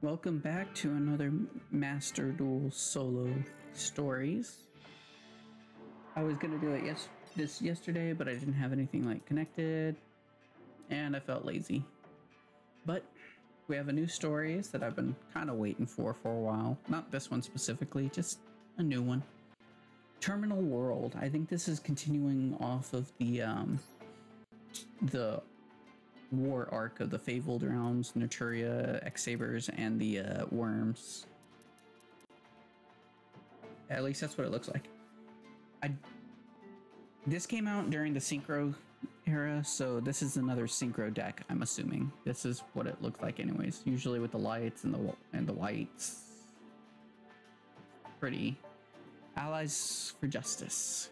Welcome back to another Master Duel solo stories. I was gonna do it yesterday, but I didn't have anything like connected, and I felt lazy. But we have a new stories that I've been kind of waiting for a while. Not this one specifically, just a new one. Terminal World. I think this is continuing off of the war arc of the Fabled Realms, Naturia, X-Sabers, and the Worms. At least that's what it looks like. This came out during the Synchro era, so this is another Synchro deck, I'm assuming. This is what it looks like anyways, usually with the lights and the whites. Pretty. Allies for Justice.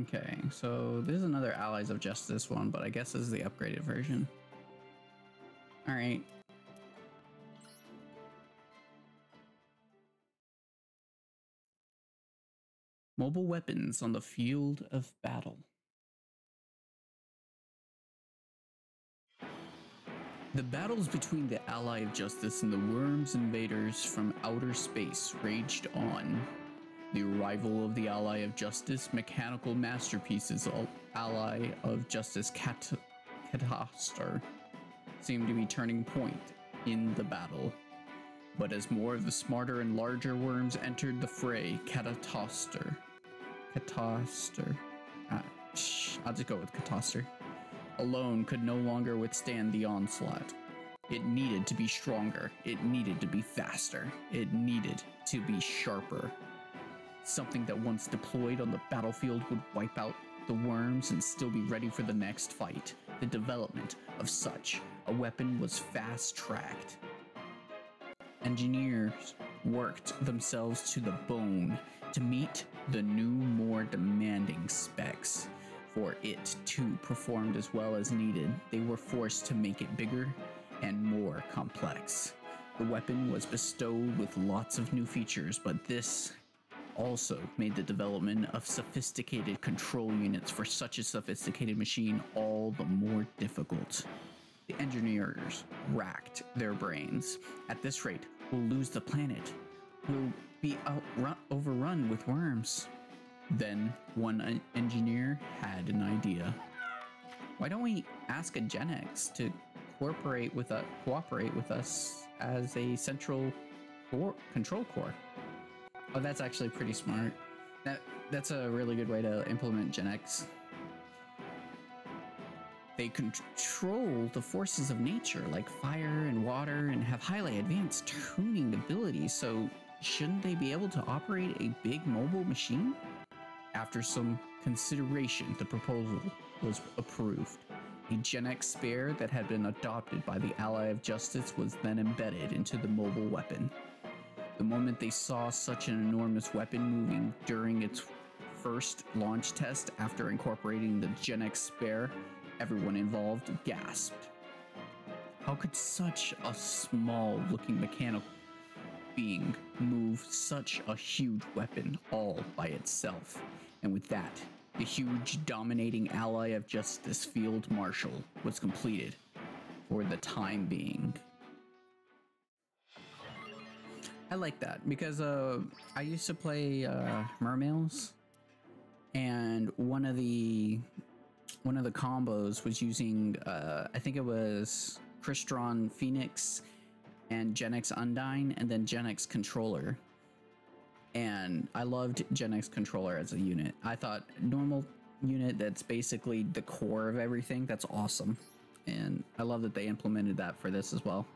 Okay, so this is another Allies of Justice one, but I guess this is the upgraded version. Alright. Mobile weapons on the field of battle. The battles between the Ally of Justice and the Worms invaders from outer space raged on. The arrival of the Ally of Justice mechanical masterpieces, Ally of Justice Catastrophe, seemed to be turning point in the battle. But as more of the smarter and larger worms entered the fray, Catastrophe, I'll just go with Catastrophe, alone could no longer withstand the onslaught. It needed to be stronger, it needed to be faster, it needed to be sharper. Something that once deployed on the battlefield would wipe out the worms and still be ready for the next fight. The development of such a weapon was fast-tracked. Engineers worked themselves to the bone to meet the new, more demanding specs. For it to perform as well as needed, they were forced to make it bigger and more complex. The weapon was bestowed with lots of new features, but this also made the development of sophisticated control units for such a sophisticated machine all the more difficult. The engineers racked their brains. At this rate, we'll lose the planet. We'll be overrun with worms. Then one engineer had an idea. Why don't we ask R-Genex to cooperate with us as a central control core? Oh, that's actually pretty smart. That's a really good way to implement R-Genex. They control the forces of nature like fire and water and have highly advanced tuning abilities, so shouldn't they be able to operate a big mobile machine? After some consideration, the proposal was approved. A R-Genex spare that had been adopted by the Ally of Justice was then embedded into the mobile weapon. The moment they saw such an enormous weapon moving during its first launch test after incorporating the R-Genex spare, everyone involved gasped. How could such a small-looking mechanical being move such a huge weapon all by itself? And with that, the huge dominating Ally of Justice Field Marshal was completed for the time being. I like that because I used to play Mermails, and one of the combos was using I think it was Crystron Phoenix and R-Genex Undyne and then R-Genex Controller. And I loved R-Genex Controller as a unit. I thought normal unit that's basically the core of everything, that's awesome. And I love that they implemented that for this as well.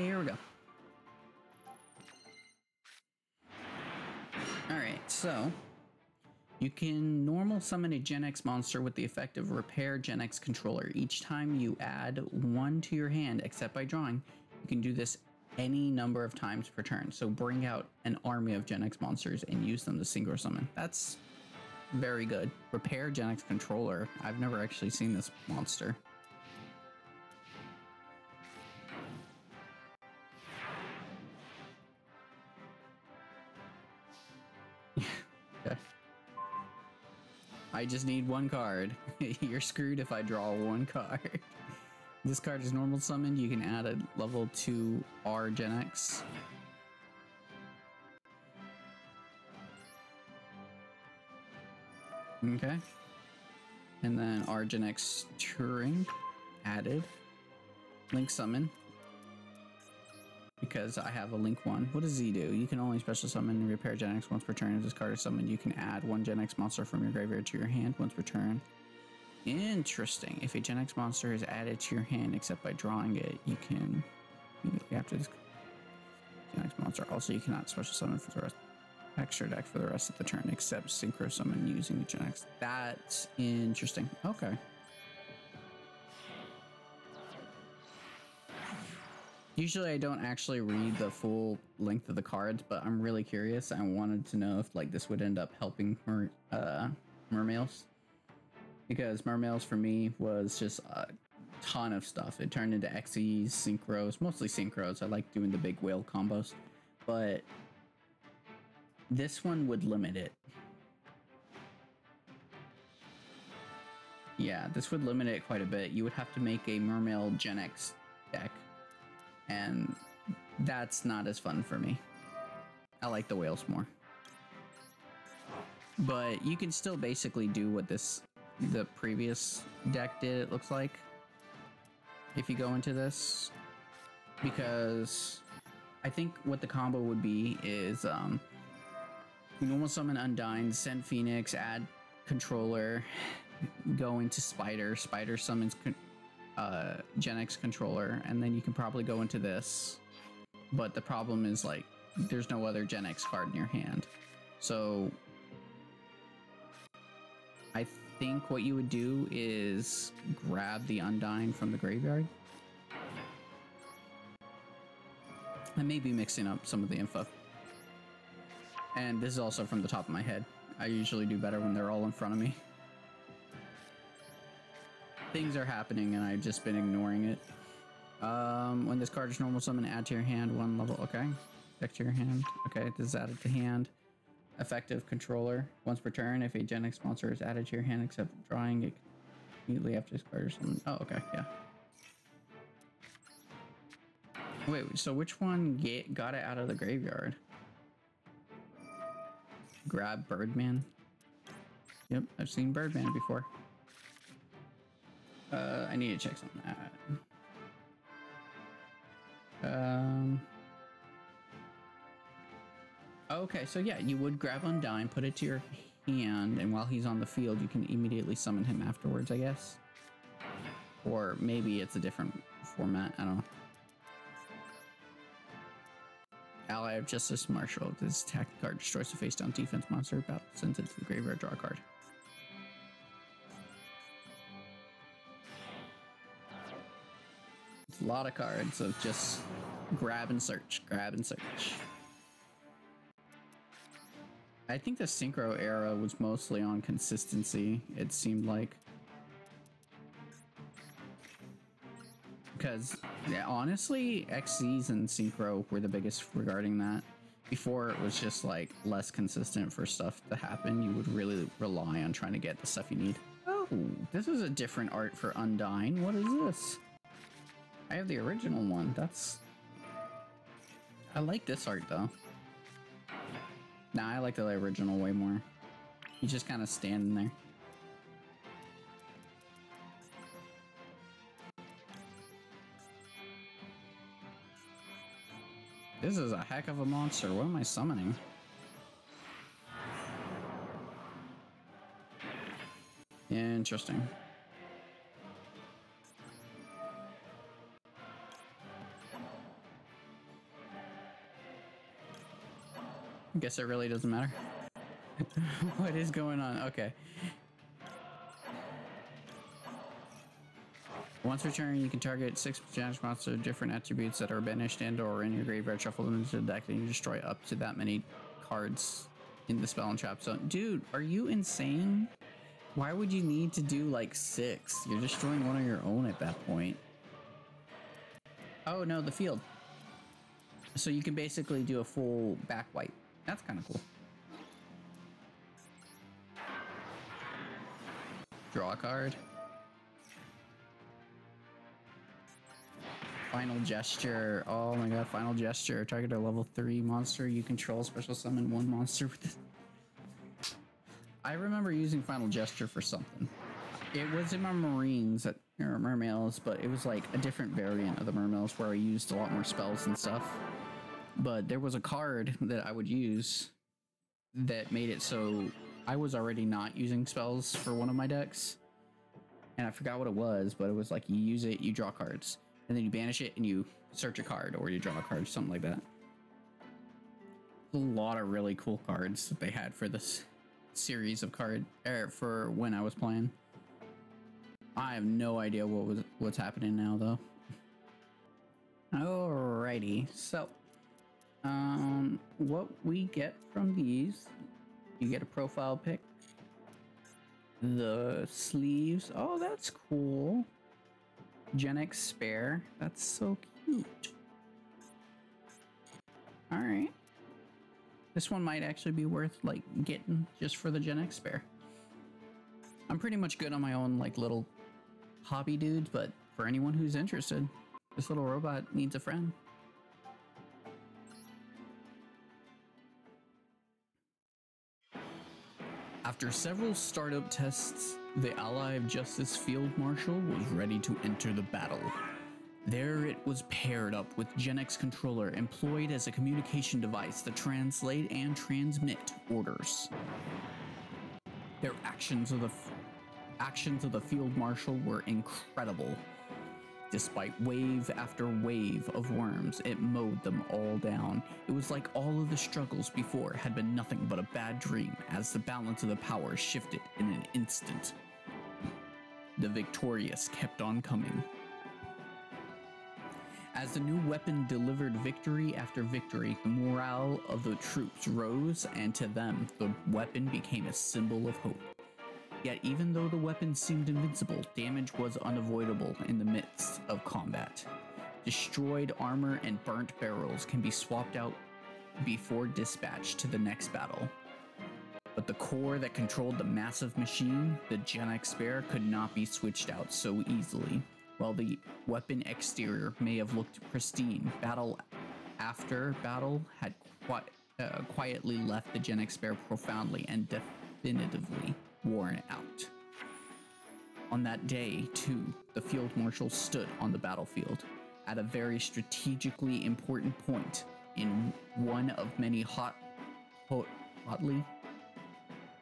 Here we go. Alright, so you can normal summon a R-Genex monster with the effect of Repair R-Genex Controller. Each time you add one to your hand, except by drawing, you can do this any number of times per turn. So bring out an army of R-Genex monsters and use them to synchro summon. That's very good. Repair R-Genex Controller. I've never actually seen this monster. Okay. I just need one card. You're screwed if I draw one card. This card is normal summoned. You can add a level 2 R-Genex. Okay. And then R-Genex Turing added. Link summon. Because I have a Link 1. What does Z do? You can only special summon and repair Genex once per turn. If this card is summoned, you can add one Genex monster from your graveyard to your hand once per turn. Interesting. If a Genex monster is added to your hand except by drawing it, you can immediately after this Genex monster. Also, you cannot special summon for the rest extra deck for the rest of the turn except synchro summon using the Genex. That's interesting. Okay. Usually I don't actually read the full length of the cards, but I'm really curious. I wanted to know if like this would end up helping Mermails. Because Mermails for me was just a ton of stuff. It turned into XEs, synchros, mostly synchros. I like doing the big whale combos. But this one would limit it. Yeah, this would limit it quite a bit. You would have to make a Mermail Genex deck. And that's not as fun for me. I like the whales more. But you can still basically do what the previous deck did, it looks like. If you go into this. Because I think what the combo would be is normal summon Undyne, send Phoenix, add controller, go into Spider. Spider summons Genex controller, and then you can probably go into this. But the problem is like there's no other Genex card in your hand. So I think what you would do is grab the Undyne from the graveyard. I may be mixing up some of the info. And this is also from the top of my head. I usually do better when they're all in front of me. Things are happening and I've just been ignoring it. When this card is normal summon, add to your hand 1 level. Okay. Deck to your hand. Okay, this is added to hand. Effective controller. Once per turn, if a Genex monster is added to your hand except drawing it immediately after this card or something. Oh, okay, yeah. Wait, so which one got it out of the graveyard? Grab Birdman. Yep, I've seen Birdman before. I need to check something out. Okay, so yeah, you would grab Undyne, put it to your hand, and while he's on the field, you can immediately summon him afterwards, I guess. Or maybe it's a different format, I don't know. Ally of Justice Marshal. This attack card destroys the face down defense monster. Battle sends it to the graveyard, draw a card. It's a lot of cards of just grab and search, grab and search. I think the Synchro era was mostly on consistency, it seemed like. Because, yeah, honestly, XCs and Synchro were the biggest regarding that. Before, it was just, like, less consistent for stuff to happen. You would really rely on trying to get the stuff you need. Oh, this is a different art for Undyne. What is this? I have the original one. That's... I like this art, though. Nah, I like the original way more. He's just kind of standing there. This is a heck of a monster. What am I summoning? Interesting. Guess it really doesn't matter. What is going on? Okay. Once per turn, you can target 6 Genex monsters of different attributes that are banished and or in your graveyard, shuffle them into the deck, and you destroy up to that many cards in the spell and trap zone. Dude, are you insane? Why would you need to do like 6? You're destroying one of your own at that point. Oh no, the field. So you can basically do a full back wipe. That's kind of cool. Draw a card. Final Gesture. Oh my god, Final Gesture. Target a level 3 monster you control. Special summon one monster with it. I remember using Final Gesture for something. It was in my Marines, or Mermails, but it was like a different variant of the Mermails where I used a lot more spells and stuff. But there was a card that I would use that made it so I was already not using spells for one of my decks. And I forgot what it was, but it was like you use it, you draw cards. And then you banish it and you search a card or you draw a card, something like that. A lot of really cool cards that they had for this series of for when I was playing. I have no idea what's happening now though. Alrighty, so what we get from these, you get a profile pic. The sleeves, oh that's cool. R-Genex spare, that's so cute. Alright. This one might actually be worth like getting just for the R-Genex spare. I'm pretty much good on my own like little hobby dudes, but for anyone who's interested, this little robot needs a friend. After several startup tests, the Ally of Justice Field Marshal was ready to enter the battle. There it was paired up with R-Genex controller employed as a communication device to translate and transmit orders. Their actions of the Field Marshal were incredible. Despite wave after wave of worms, it mowed them all down. It was like all of the struggles before had been nothing but a bad dream as the balance of the power shifted in an instant. The victorious kept on coming. As the new weapon delivered victory after victory, the morale of the troops rose, and to them, the weapon became a symbol of hope. Yet even though the weapon seemed invincible, damage was unavoidable in the midst of combat. Destroyed armor and burnt barrels can be swapped out before dispatch to the next battle. But the core that controlled the massive machine, the R-Genex spare, could not be switched out so easily. While the weapon exterior may have looked pristine, battle after battle had quietly left the R-Genex spare profoundly and definitively worn out. On that day, too, the Field Marshal stood on the battlefield at a very strategically important point in one of many hotly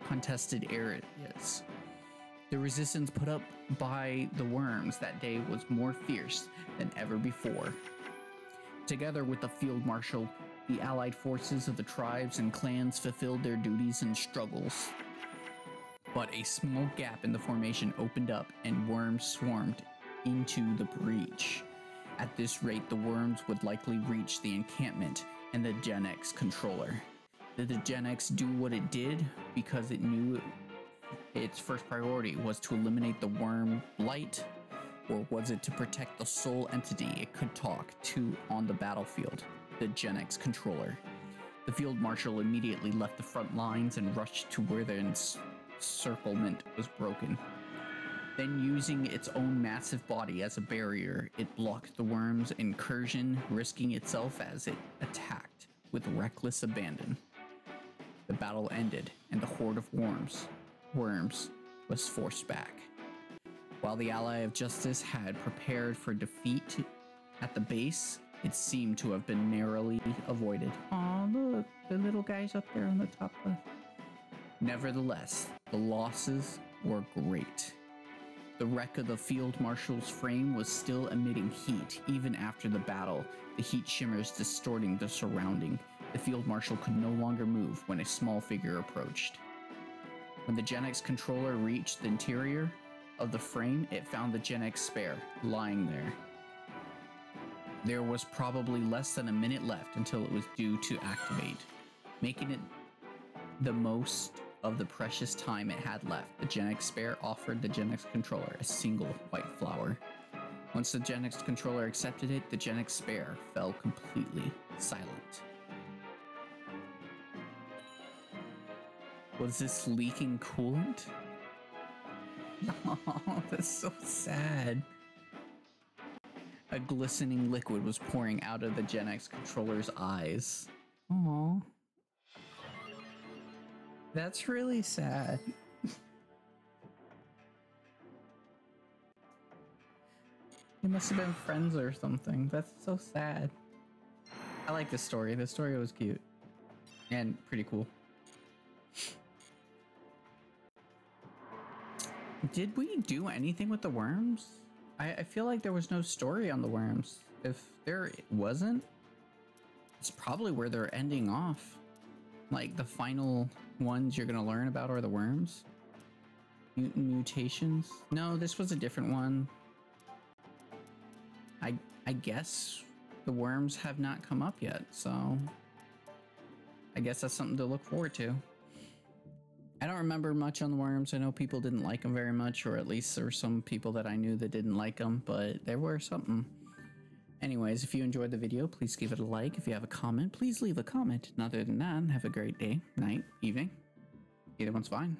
contested areas. The resistance put up by the worms that day was more fierce than ever before. Together with the Field Marshal, the allied forces of the tribes and clans fulfilled their duties and struggles. But a small gap in the formation opened up and worms swarmed into the breach. At this rate, the worms would likely reach the encampment and the R-Genex controller. Did the R-Genex do what it did because it knew its first priority was to eliminate the worm blight, or was it to protect the sole entity it could talk to on the battlefield, the R-Genex controller? The Field Marshal immediately left the front lines and rushed to where the encirclement was broken. Then, using its own massive body as a barrier, it blocked the worm's incursion, risking itself as it attacked with reckless abandon. The battle ended, and the horde of worms was forced back. While the Ally of Justice had prepared for defeat at the base, it seemed to have been narrowly avoided. Oh, look, the little guy's up there on the top left. Nevertheless, the losses were great. The wreck of the Field Marshal's frame was still emitting heat even after the battle, the heat shimmers distorting the surrounding. The Field Marshal could no longer move when a small figure approached. When the R-Genex controller reached the interior of the frame, it found the R-Genex spare lying there. There was probably less than a minute left until it was due to activate. Making it the most of the precious time it had left, the R-Genex spare offered the R-Genex controller a single white flower. Once the R-Genex controller accepted it, the R-Genex spare fell completely silent. Was this leaking coolant? Oh, that's so sad. A glistening liquid was pouring out of the R-Genex controller's eyes. Aww. That's really sad. They must have been friends or something. That's so sad. I like this story. This story was cute. And pretty cool. Did we do anything with the worms? I feel like there was no story on the worms. If there wasn't, it's probably where they're ending off. Like the final ones you're gonna learn about are the worms. Mutant mutations. No, this was a different one. I guess the worms have not come up yet, so I guess that's something to look forward to. I don't remember much on the worms. I know people didn't like them very much, or at least there were some people that I knew that didn't like them, but there were something. Anyways, if you enjoyed the video, please give it a like. If you have a comment, please leave a comment. And other than that, have a great day, night, evening. Either one's fine.